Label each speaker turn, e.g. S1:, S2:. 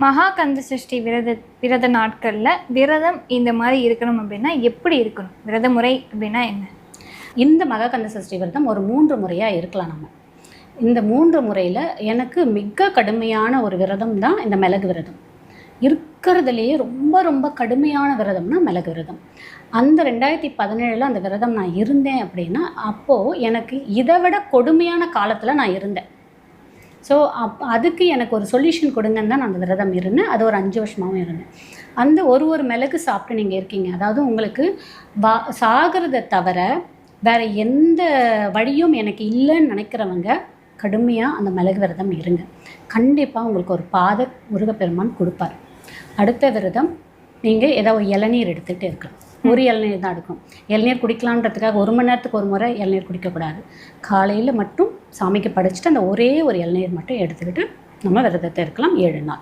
S1: மகா கந்த சஷ்டி விரத நாட்களில் விரதம் இந்த மாதிரி இருக்கணும் அப்படின்னா எப்படி இருக்கணும்? விரத முறை அப்படின்னா என்ன?
S2: இந்த மகா கந்த சஷ்டி விரதம் ஒரு 3 முறையாக இருக்கலாம். நம்ம இந்த 3 முறையில் எனக்கு மிக கடுமையான ஒரு விரதம் தான் இந்த மிளகு விரதம். இருக்கிறதுலையே ரொம்ப ரொம்ப கடுமையான விரதம்னா மிளகு விரதம். அந்த 2017 அந்த விரதம் நான் இருந்தேன் அப்படின்னா, அப்போது எனக்கு இதை விட கொடுமையான காலத்தில் நான் இருந்தேன். ஸோ அதுக்கு எனக்கு ஒரு சொல்யூஷன் கொடுங்கன்னு தான் நான் அந்த விரதம் இருந்தேன். அது ஒரு 5 வருஷமாகவும் இருந்தேன். அந்த ஒரு மிளகு சாப்பிட்டு நீங்கள் இருக்கீங்க, அதாவது உங்களுக்கு சாகிறத தவிர வேறு எந்த வழியும் எனக்கு இல்லைன்னு நினைக்கிறவங்க கடுமையாக அந்த மிளகு விரதம் இருங்க. கண்டிப்பாக உங்களுக்கு ஒரு பாத முருகப்பெருமான் கொடுப்பார். அடுத்த விரதம் நீங்கள் ஏதோ ஒரு இளநீர் எடுத்துகிட்டு இருக்கலாம். ஒரு இளநீர் தான் எடுக்கும். இளநீர் குடிக்கலான்றதுக்காக 1 மணி நேரத்துக்கு ஒரு முறை இளநீர் குடிக்கக்கூடாது. காலையில் மட்டும் சாமிக்கு படைச்சிட்டு அந்த ஒரே ஒரு இளநீர் மட்டும் எடுத்துக்கிட்டு நம்ம விரதத்தை இருக்கலாம் 7 நாள்.